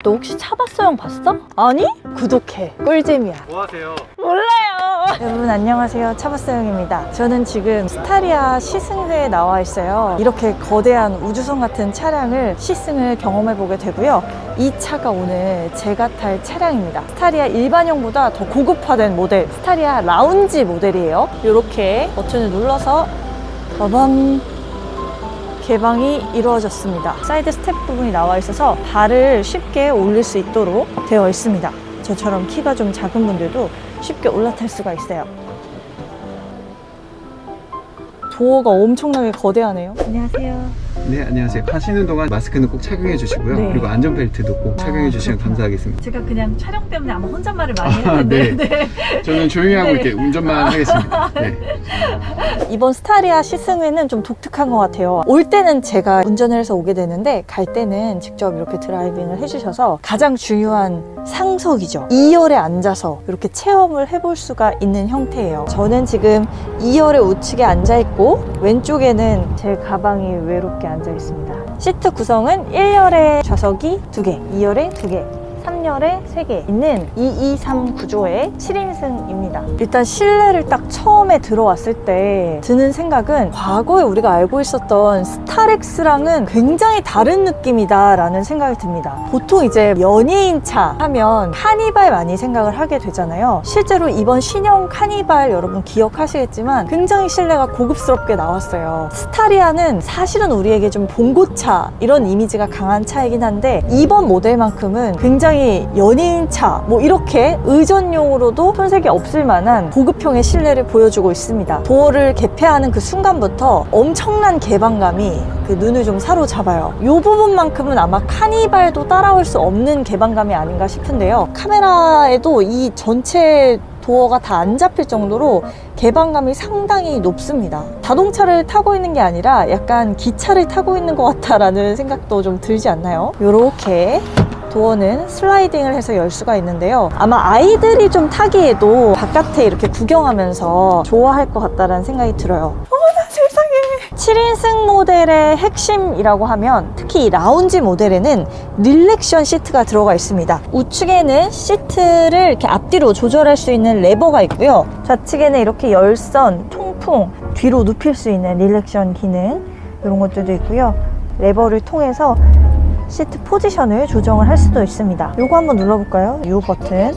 너 혹시 차봤어형 봤어? 아니? 구독해. 꿀잼이야. 뭐 하세요? 몰라요. 여러분 안녕하세요. 차봤어형입니다. 저는 지금 스타리아 시승회에 나와 있어요. 이렇게 거대한 우주선 같은 차량을 시승을 경험해보게 되고요. 이 차가 오늘 제가 탈 차량입니다. 스타리아 일반형보다 더 고급화된 모델, 스타리아 라운지 모델이에요. 이렇게 버튼을 눌러서 빠밤, 개방이 이루어졌습니다. 사이드 스텝 부분이 나와 있어서 발을 쉽게 올릴 수 있도록 되어 있습니다. 저처럼 키가 좀 작은 분들도 쉽게 올라탈 수가 있어요. 도어가 엄청나게 거대하네요. 안녕하세요. 네, 안녕하세요. 하시는 동안 마스크는 꼭 착용해 주시고요. 네. 그리고 안전벨트도 꼭 착용해 주시면 그렇구나. 감사하겠습니다. 제가 그냥 촬영 때문에 아마 혼잣말을 많이 했는데 네. 저는 조용히 하고 네. 이렇게 운전만 하겠습니다. 네. 이번 스타리아 시승회는 좀 독특한 것 같아요. 올 때는 제가 운전을 해서 오게 되는데 갈 때는 직접 이렇게 드라이빙을 해주셔서 가장 중요한 상석이죠. 2열에 앉아서 이렇게 체험을 해볼 수가 있는 형태예요. 저는 지금 2열의 우측에 앉아있고 왼쪽에는 제 가방이 외롭게 앉아있습니다. 시트 구성은 1열에 좌석이 2개, 2열에 2개, 3열에 3개 있는 223 구조의 7인승입니다. 일단 실내를 딱 처음에 들어왔을 때 드는 생각은 과거에 우리가 알고 있었던 스타렉스랑은 굉장히 다른 느낌이다 라는 생각이 듭니다. 보통 이제 연예인차 하면 카니발 많이 생각을 하게 되잖아요. 실제로 이번 신형 카니발 여러분 기억하시겠지만 굉장히 실내가 고급스럽게 나왔어요. 스타리아는 사실은 우리에게 좀 봉고차 이런 이미지가 강한 차이긴 한데 이번 모델만큼은 굉장히 연예인차 뭐 이렇게 의전용으로도 손색이 없을 만한 고급형의 실내를 보여주고 있습니다. 도어를 개폐하는 그 순간부터 엄청난 개방감이 그 눈을 좀 사로잡아요. 이 부분만큼은 아마 카니발도 따라올 수 없는 개방감이 아닌가 싶은데요. 카메라에도 이 전체 도어가 다 안 잡힐 정도로 개방감이 상당히 높습니다. 자동차를 타고 있는 게 아니라 약간 기차를 타고 있는 것 같다라는 생각도 좀 들지 않나요? 이렇게 도어는 슬라이딩을 해서 열 수가 있는데요. 아마 아이들이 좀 타기에도 바깥에 이렇게 구경하면서 좋아할 것 같다라는 생각이 들어요. 어머나 세상에! 7인승 모델의 핵심이라고 하면 특히 이 라운지 모델에는 릴렉션 시트가 들어가 있습니다. 우측에는 시트를 이렇게 앞뒤로 조절할 수 있는 레버가 있고요. 좌측에는 이렇게 열선, 통풍, 뒤로 눕힐 수 있는 릴렉션 기능 이런 것들도 있고요. 레버를 통해서 시트 포지션을 조정을 할 수도 있습니다. 요거 한번 눌러볼까요? 이 버튼.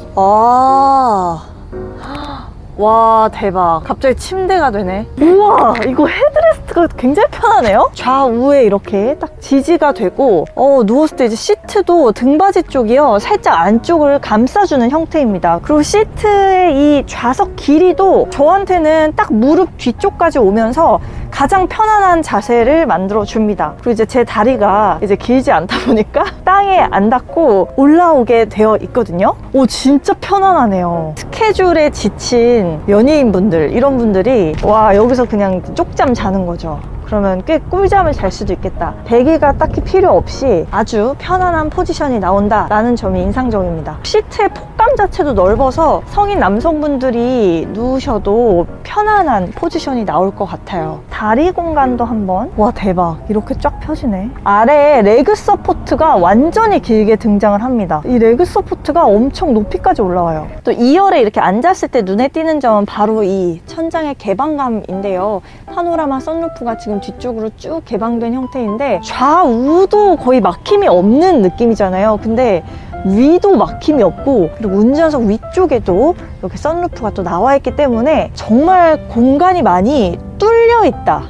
와 대박. 갑자기 침대가 되네. 우와 이거 헤드레스트가 굉장히 편하네요. 좌우에 이렇게 딱 지지가 되고 누웠을 때 이제 시트도 등받이 쪽이요 살짝 안쪽을 감싸주는 형태입니다. 그리고 시트의 이 좌석 길이도 저한테는 딱 무릎 뒤쪽까지 오면서 가장 편안한 자세를 만들어 줍니다. 그리고 이제 제 다리가 이제 길지 않다 보니까 땅에 안 닿고 올라오게 되어 있거든요. 오 진짜 편안하네요. 스케줄에 지친 연예인분들 이런 분들이 와 여기서 그냥 쪽잠 자는 거죠. 그러면 꽤 꿀잠을 잘 수도 있겠다. 배기가 딱히 필요 없이 아주 편안한 포지션이 나온다 라는 점이 인상적입니다. 시트의 폭감 자체도 넓어서 성인 남성분들이 누우셔도 편안한 포지션이 나올 것 같아요. 다리 공간도 한번 와 대박 이렇게 쫙 펴지네. 아래에 레그 서포트가 완전히 길게 등장을 합니다. 이 레그 서포트가 엄청 높이까지 올라와요. 또 2열에 이렇게 앉았을 때 눈에 띄는 점은 바로 이 천장의 개방감인데요. 파노라마 선루프가 지금 뒤쪽으로 쭉 개방된 형태인데 좌우도 거의 막힘이 없는 느낌이잖아요. 근데 위도 막힘이 없고 그리고 운전석 위쪽에도 이렇게 선루프가 또 나와 있기 때문에 정말 공간이 많이 뚫려 있다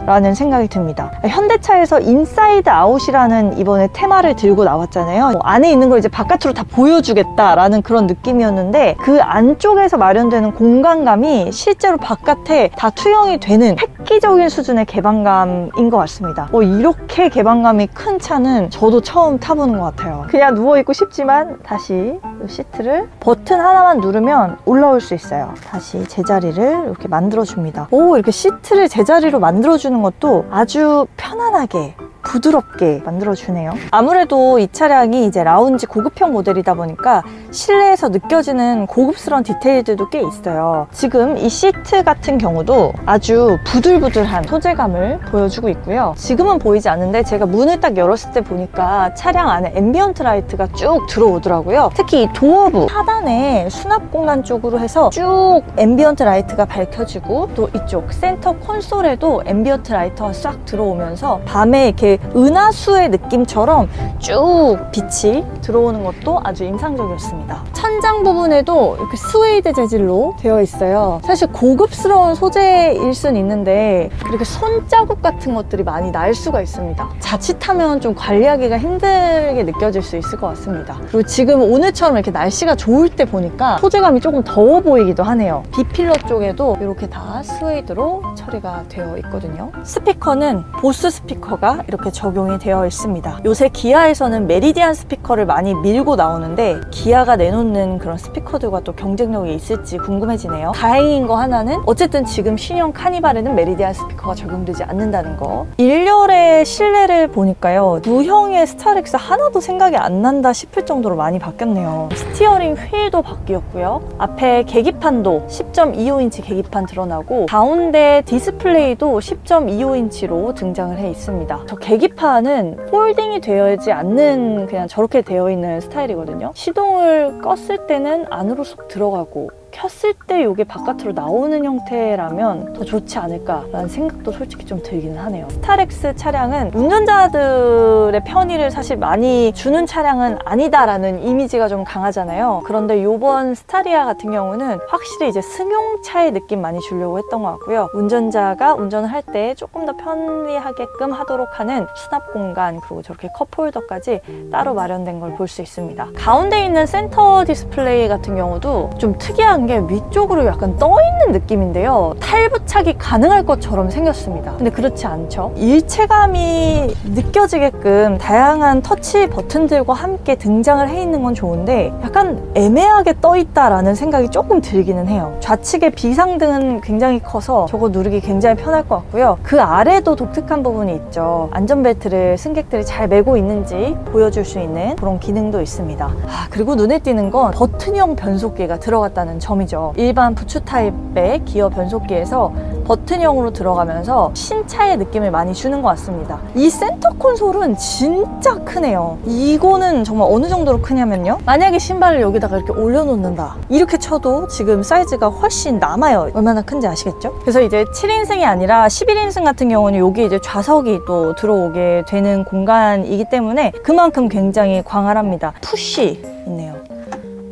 라는 생각이 듭니다. 현대차에서 인사이드 아웃이라는 이번에 테마를 들고 나왔잖아요. 안에 있는 걸 이제 바깥으로 다 보여주겠다라는 그런 느낌이었는데 그 안쪽에서 마련되는 공간감이 실제로 바깥에 다 투영이 되는 획기적인 수준의 개방감인 것 같습니다. 이렇게 개방감이 큰 차는 저도 처음 타보는 것 같아요. 그냥 누워있고 싶지만 다시 시트를 버튼 하나만 누르면 올라올 수 있어요. 다시 제자리를 이렇게 만들어줍니다. 이렇게 시트를 제자리로 만들어주는 것도 아주 편안하게 부드럽게 만들어주네요. 아무래도 이 차량이 이제 라운지 고급형 모델이다 보니까 실내에서 느껴지는 고급스러운 디테일들도 꽤 있어요. 지금 이 시트 같은 경우도 아주 부들부들한 소재감을 보여주고 있고요. 지금은 보이지 않는데 제가 문을 딱 열었을 때 보니까 차량 안에 앰비언트 라이트가 쭉 들어오더라고요. 특히 이 도어부 하단에 수납 공간 쪽으로 해서 쭉 앰비언트 라이트가 밝혀지고, 또 이쪽 센터 콘솔에도 앰비언트 라이트가 싹 들어오면서 밤에 이렇게 은하수의 느낌처럼 쭉 빛이 들어오는 것도 아주 인상적이었습니다. 천장 부분에도 이렇게 스웨이드 재질로 되어 있어요. 사실 고급스러운 소재일 순 있는데 이렇게 손자국 같은 것들이 많이 날 수가 있습니다. 자칫하면 좀 관리하기가 힘들게 느껴질 수 있을 것 같습니다. 그리고 지금 오늘처럼 이렇게 날씨가 좋을 때 보니까 소재감이 조금 더워 보이기도 하네요. B필러 쪽에도 이렇게 다 스웨이드로 처리가 되어 있거든요. 스피커는 보스 스피커가 이렇게 적용이 되어 있습니다. 요새 기아에서는 메리디안 스피커를 많이 밀고 나오는데 기아가 내놓는 그런 스피커들과 또 경쟁력이 있을지 궁금해지네요. 다행인 거 하나는 어쨌든 지금 신형 카니발에는 메리디안 스피커가 적용되지 않는다는 거. 1열의 실내를 보니까요, 무형의 스타렉스 하나도 생각이 안 난다 싶을 정도로 많이 바뀌었네요. 스티어링 휠도 바뀌었고요. 앞에 계기판도 10.25인치 계기판 드러나고, 가운데 디스플레이도 10.25인치로 등장을 해 있습니다. 저 계기판은 폴딩이 되어있지 않는 그냥 저렇게 되어 있는 스타일이거든요. 시동을 껐을 때는 안으로 쏙 들어가고 켰을 때 이게 바깥으로 나오는 형태라면 더 좋지 않을까라는 생각도 솔직히 좀 들기는 하네요. 스타렉스 차량은 운전자들의 편의를 사실 많이 주는 차량은 아니다라는 이미지가 좀 강하잖아요. 그런데 이번 스타리아 같은 경우는 확실히 이제 승용차의 느낌 많이 주려고 했던 것 같고요. 운전자가 운전을 할 때 조금 더 편리하게끔 하도록 하는 수납 공간, 그리고 저렇게 컵홀더까지 따로 마련된 걸 볼 수 있습니다. 가운데 있는 센터 디스플레이 같은 경우도 좀 특이한 게 위쪽으로 약간 떠있는 느낌인데요. 탈부착이 가능할 것처럼 생겼습니다. 근데 그렇지 않죠. 일체감이 느껴지게끔 다양한 터치 버튼들과 함께 등장을 해 있는 건 좋은데 약간 애매하게 떠있다라는 생각이 조금 들기는 해요. 좌측에 비상등은 굉장히 커서 저거 누르기 굉장히 편할 것 같고요. 그 아래도 독특한 부분이 있죠. 안전벨트를 승객들이 잘 매고 있는지 보여줄 수 있는 그런 기능도 있습니다. 그리고 눈에 띄는 건 버튼형 변속기가 들어갔다는 점이죠. 일반 부츠 타입의 기어 변속기에서 버튼형으로 들어가면서 신차의 느낌을 많이 주는 것 같습니다. 이 센터 콘솔은 진짜 크네요. 이거는 정말 어느 정도로 크냐면요, 만약에 신발을 여기다가 이렇게 올려놓는다 이렇게 쳐도 지금 사이즈가 훨씬 남아요. 얼마나 큰지 아시겠죠? 그래서 이제 7인승이 아니라 11인승 같은 경우는 여기 이제 좌석이 또 들어오게 되는 공간이기 때문에 그만큼 굉장히 광활합니다. 푸시 있네요.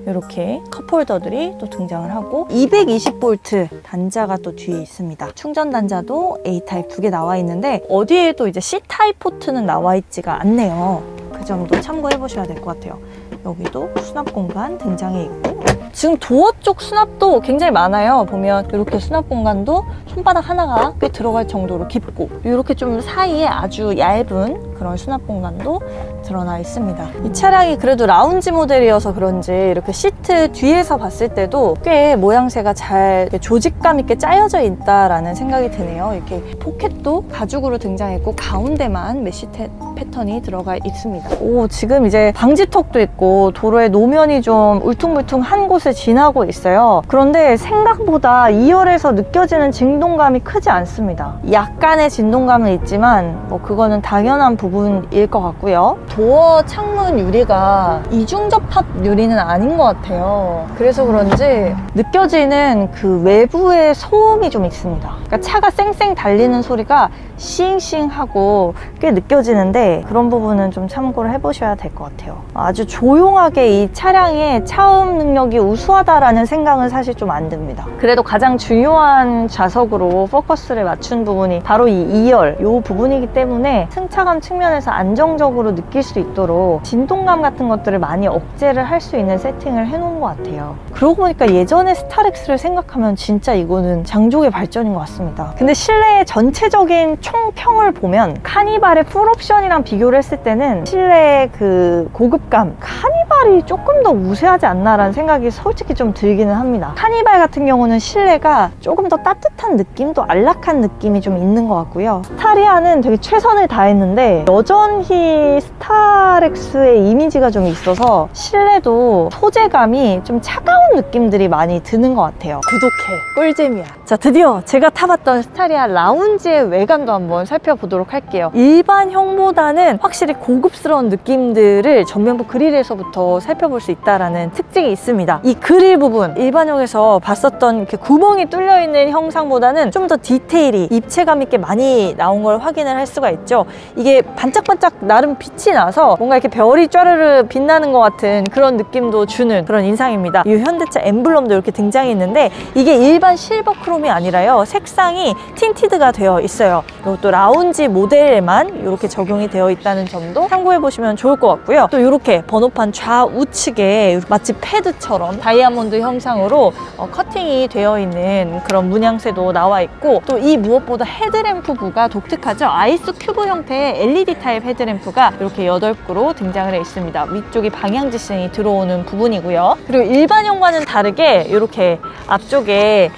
이렇게 컵홀더들이 또 등장을 하고 220V 단자가 또 뒤에 있습니다. 충전 단자도 A타입 2개 나와 있는데 어디에도 이제 C타입 포트는 나와 있지가 않네요. 그 점도 참고해 보셔야 될 것 같아요. 여기도 수납 공간 등장해 있고, 지금 도어 쪽 수납도 굉장히 많아요. 보면 이렇게 수납 공간도 손바닥 하나가 꽤 들어갈 정도로 깊고, 이렇게 좀 사이에 아주 얇은 그런 수납 공간도 드러나 있습니다. 이 차량이 그래도 라운지 모델이어서 그런지 이렇게 시트 뒤에서 봤을 때도 꽤 모양새가 잘 조직감 있게 짜여져 있다라는 생각이 드네요. 이렇게 포켓도 가죽으로 등장했고 가운데만 메쉬 패턴이 들어가 있습니다. 지금 이제 방지턱도 있고 도로에 노면이 좀 울퉁불퉁한 곳을 지나고 있어요. 그런데 생각보다 2열에서 느껴지는 진동감이 크지 않습니다. 약간의 진동감은 있지만 그거는 당연한 부분일 것 같고요. 도어 창문 유리가 이중접합 유리는 아닌 것 같아요. 그래서 그런지 느껴지는 그 외부의 소음이 좀 있습니다. 그러니까 차가 쌩쌩 달리는 소리가 싱싱하고 꽤 느껴지는데 그런 부분은 좀 참고를 해보셔야 될 것 같아요. 아주 조용하게 이 차량의 차음 능력이 우수하다라는 생각은 사실 좀 안 듭니다. 그래도 가장 중요한 좌석으로 포커스를 맞춘 부분이 바로 이 2열 이 부분이기 때문에 승차감 측면에서 안정적으로 느낄 수 있도록 진동감 같은 것들을 많이 억제를 할 수 있는 세팅을 해놓은 것 같아요. 그러고 보니까 예전에 스타렉스를 생각하면 진짜 이거는 장족의 발전인 것 같습니다. 근데 실내의 전체적인 총평을 보면 카니발의 풀옵션이랑 비교를 했을 때는 실내의 그 고급감, 카니발 카니발이 조금 더 우세하지 않나라는 생각이 솔직히 좀 들기는 합니다. 카니발 같은 경우는 실내가 조금 더 따뜻한 느낌도 안락한 느낌이 좀 있는 것 같고요. 스타리아는 되게 최선을 다했는데 여전히 스타렉스의 이미지가 좀 있어서 실내도 소재감이 좀 차가운 느낌들이 많이 드는 것 같아요. 구독해, 꿀잼이야. 자, 드디어 제가 타봤던 스타리아 라운지의 외관도 한번 살펴보도록 할게요. 일반형보다는 확실히 고급스러운 느낌들을 전면부 그릴에서부터 살펴볼 수 있다는 특징이 있습니다. 이 그릴 부분, 일반형에서 봤었던 이렇게 구멍이 뚫려있는 형상보다는 좀 더 디테일이 입체감 있게 많이 나온 걸 확인을 할 수가 있죠. 이게 반짝반짝 나름 빛이 나서 뭔가 이렇게 별이 쫘르르 빛나는 것 같은 그런 느낌도 주는 그런 인상입니다. 이 현대차 엠블럼도 이렇게 등장이 있는데 이게 일반 실버 크롬이 아니라요, 색상이 틴티드가 되어 있어요. 이것도 라운지 모델에만 이렇게 적용이 되어 있다는 점도 참고해 보시면 좋을 것 같고요. 또 이렇게 번호판 좌우측에 마치 패드처럼 다이아몬드 형상으로 커팅이 되어 있는 그런 문양새도 나와 있고, 또 이 무엇보다 헤드램프부가 독특하죠. 아이스 큐브 형태의 LED 타입 헤드램프가 이렇게 8구로 등장을 해 있습니다. 위쪽이 방향지시등이 들어오는 부분이고요. 그리고 일반형과는 다르게 이렇게 앞쪽에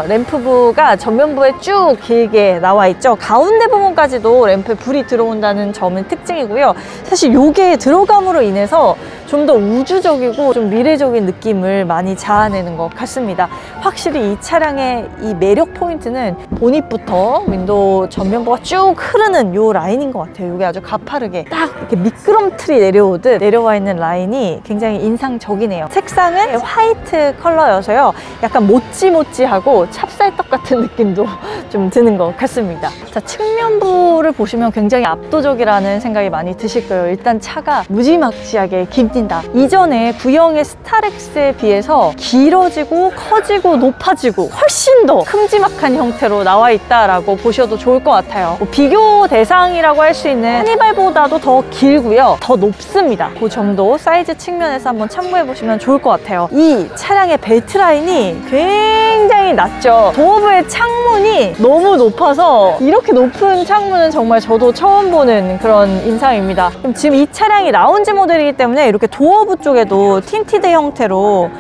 램프부가 전면부에 쭉 길게 나와 있죠. 가운데 부분까지도 램프에 불이 들어온다는 점은 특징이고요. 사실 이게 들어감으로 인해서 좀 더 우주적이고 좀 미래적인 느낌을 많이 자아내는 것 같습니다. 확실히 이 차량의 이 매력 포인트는 보닛부터 윈도우 전면부가 쭉 흐르는 이 라인인 것 같아요. 이게 아주 가파르게 딱 이렇게 미끄럼틀이 내려오듯 내려와 있는 라인이 굉장히 인상적이네요. 색상은 화이트 컬러여서요, 약간 모찌모찌하고 찹쌀떡 같은 느낌도 좀 드는 것 같습니다. 자, 측면부를 보시면 굉장히 압도적이라는 생각이 많이 드실 거예요. 일단 차가 무지막지하게 길진다. 이전에 구형의 스타렉스에 비해서 길어지고 커지고 높아지고 훨씬 더 큼지막한 형태로 나와 있다라고 보셔도 좋을 것 같아요. 비교 대상이라고 할 수 있는 카니발보다도 더 길고요, 더 높습니다. 그 점도 사이즈 측면에서 한번 참고해 보시면 좋을 것 같아요. 이 차량의 벨트 라인이 굉장히 낮죠. 도어부의 창문이 너무 높아서 이렇게 높은 창문은 정말 저도 처음 보는 그런 인상입니다. 그럼 지금 이 차량이 라운지 모델이기 때문에 이렇게 도어부 쪽에도 틴티드 형태로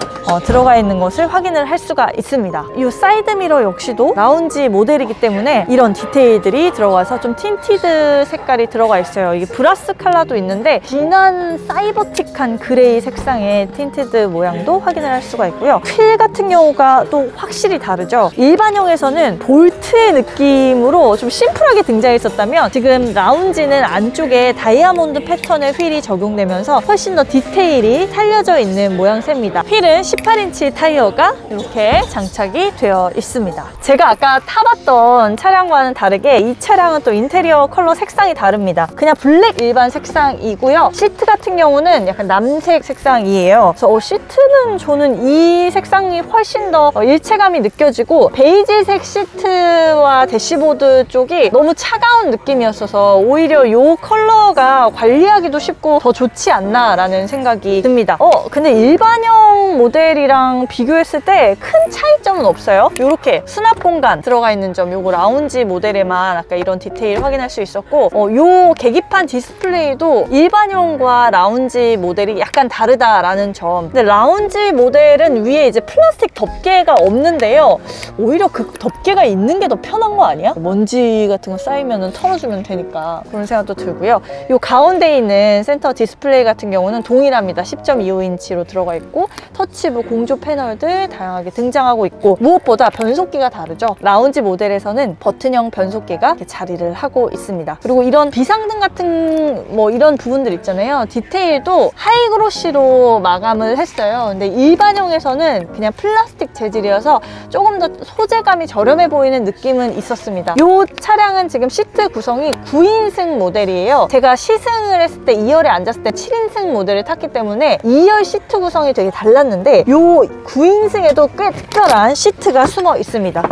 들어가 있는 것을 확인을 할 수가 있습니다. 이 사이드미러 역시도 라운지 모델이기 때문에 이런 디테일들이 들어가서 좀 틴티드 색깔이 들어가 있어요. 이게 브라스 컬러도 있는데 진한 사이버틱한 그레이 색상의 틴티드 모양도 확인을 할 수가 있고요. 휠 같은 경우가 또 확실히 다르죠. 일반형에서는 볼트의 느낌으로 좀 심플하게 등장했었다면 지금 라운지는 안쪽에 다이아몬드 패턴의 휠이 적용되면서 훨씬 더 디테일이 살려져 있는 모양새입니다. 휠은 18인치 타이어가 이렇게 장착이 되어 있습니다. 제가 아까 타봤던 차량과는 다르게 이 차량은 또 인테리어 컬러 색상이 다릅니다. 그냥 블랙 일반 색상이고요. 시트 같은 경우는 약간 남색 색상이에요. 그래서 시트는 저는 이 색상이 훨씬 더 일체감이 느껴지고, 베이지색 시트와 대시보드 쪽이 너무 차가운 느낌이었어서 오히려 이 컬러가 관리하기도 쉽고 더 좋지 않나 라는 생각이 듭니다. 근데 일반형 모델이랑 비교했을 때 큰 차이점은 없어요. 이렇게 수납 공간 들어가 있는 점, 요거 라운지 모델에만 아까 이런 디테일 확인할 수 있었고, 요 계기판 디스플레이도 일반형과 라운지 모델이 약간 다르다라는 점. 근데 라운지 모델은 위에 이제 플라스틱 덮개가 없는데요, 오히려 그 덮개가 있는 게 더 편한 거 아니야? 먼지 같은 거 쌓이면 털어주면 되니까 그런 생각도 들고요. 요 가운데 있는 센터 디스플레이 같은 경우는 동일합니다. 10.25인치로 들어가 있고 터치부 공조 패널들 다양하게 등장하고 있고, 무엇보다 변속기가 다르죠. 라운지 모델에서는 버튼형 변속기가 이렇게 자리를 하고 있습니다. 그리고 이런 비상등 같은 이런 부분들 있잖아요. 디테일도 하이그로시로 마감을 했어요. 근데 일반형에서는 그냥 플라스틱 재질이어서 조금 더 소재감이 저렴해 보이는 느낌은 있었습니다. 이 차량은 지금 시트 구성이 9인승 모델이에요. 제가 시승을 했을 때 2열에 앉았을 때 7인승 모델을 탔기 때문에 2열 시트 구성이 되게 달랐는데, 이 9인승에도 꽤 특별한 시트가 숨어 있습니다.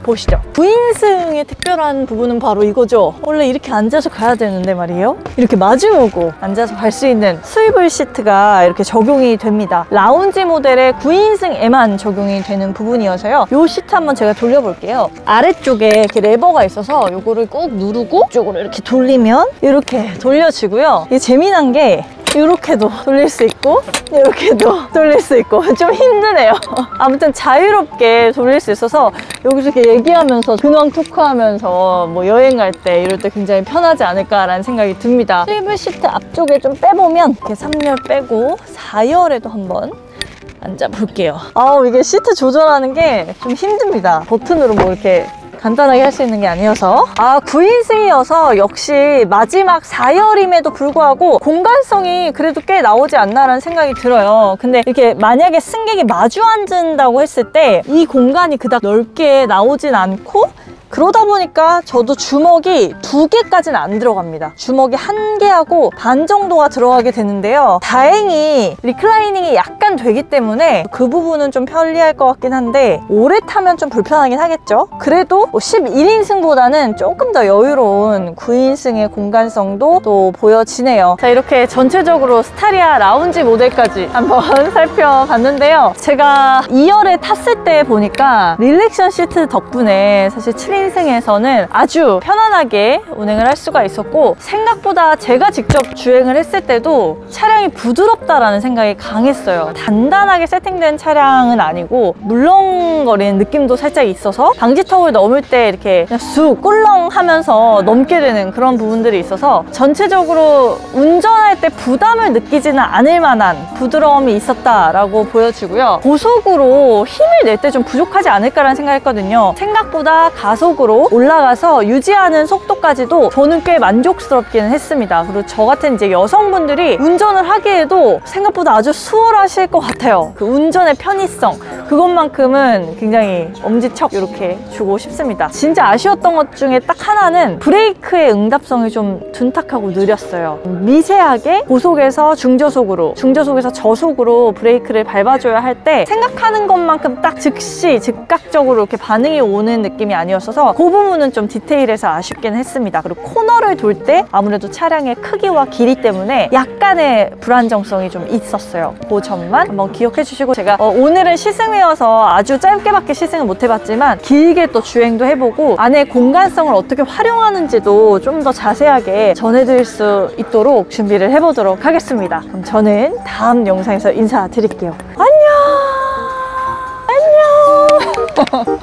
보시죠. 9인승의 특별한 부분은 바로 이거죠. 원래 이렇게 앉아서 가야 되는데 말이에요, 이렇게 마주보고 앉아서 갈 수 있는 스위블 시트가 이렇게 적용이 됩니다. 라운지 모델의 9인승에만 적용이 되는 부분이어서요, 이 시트 한번 제가 돌려볼게요. 아래쪽에 이렇게 레버가 있어서 이거를 꾹 누르고 이쪽으로 이렇게 돌리면 이렇게 돌려지고요. 이게 재미난 게 이렇게도 돌릴 수 있고 이렇게도 돌릴 수 있고 좀 힘드네요. 아무튼 자유롭게 돌릴 수 있어서 여기서 이렇게 얘기하면서 근황 토크하면서 뭐 여행 갈 때 이럴 때 굉장히 편하지 않을까라는 생각이 듭니다. 슬리브 시트 앞쪽에 좀 빼보면 이렇게 3열 빼고 4열에도 한번 앉아볼게요. 이게 시트 조절하는 게 좀 힘듭니다. 버튼으로 뭐 이렇게 간단하게 할 수 있는 게 아니어서 9인승이어서 역시 마지막 4열임에도 불구하고 공간성이 그래도 꽤 나오지 않나라는 생각이 들어요. 근데 이렇게 만약에 승객이 마주 앉는다고 했을 때 이 공간이 그닥 넓게 나오진 않고 그러다 보니까 저도 주먹이 2개까지는 안 들어갑니다. 주먹이 1개하고 반 정도가 들어가게 되는데요. 다행히 리클라이닝이 약간 되기 때문에 그 부분은 좀 편리할 것 같긴 한데 오래 타면 좀 불편하긴 하겠죠. 그래도 11인승보다는 조금 더 여유로운 9인승의 공간성도 또 보여지네요. 자, 이렇게 전체적으로 스타리아 라운지 모델까지 한번 살펴봤는데요. 제가 2열에 탔을 때 보니까 릴렉션 시트 덕분에 사실 7인승에서는 아주 편안하게 운행을 할 수가 있었고 생각보다 제가 직접 주행을 했을 때도 차량이 부드럽다라는 생각이 강했어요. 단단하게 세팅된 차량은 아니고 물렁거리는 느낌도 살짝 있어서 방지턱을 넘을 때 이렇게 그냥 쑥 꿀렁 하면서 넘게 되는 그런 부분들이 있어서 전체적으로 운전할 때 부담을 느끼지는 않을 만한 부드러움이 있었다라고 보여지고요. 고속으로 힘을 낼 때 좀 부족하지 않을까라는 생각했거든요. 생각보다 가속으로 올라가서 유지하는 속도까지도 저는 꽤 만족스럽기는 했습니다. 그리고 저 같은 이제 여성분들이 운전을 하기에도 생각보다 아주 수월하실 것 같아요. 그 운전의 편의성 그것만큼은 굉장히 엄지척 이렇게 주고 싶습니다. 진짜 아쉬웠던 것 중에 딱 하나는 브레이크의 응답성이 좀 둔탁하고 느렸어요. 미세하게 고속에서 중저속으로 중저속에서 저속으로 브레이크를 밟아줘야 할 때 생각하는 것만큼 딱 즉시 즉각적으로 이렇게 반응이 오는 느낌이 아니었어서 그 부분은 좀 디테일해서 아쉽긴 했습니다. 그리고 코너를 돌 때 아무래도 차량의 크기와 길이 때문에 약간의 불안정성이 좀 있었어요. 그 점만 한번 기억해 주시고 제가 오늘은 시승이어서 아주 짧게밖에 시승을 못 해봤지만 길게 또 주행도 해보고 안에 공간성을 어떻게 활용하는지도 좀 더 자세하게 전해드릴 수 있도록 준비를 해보도록 하겠습니다. 그럼 저는 다음 영상에서 인사드릴게요. 안녕! 안녕!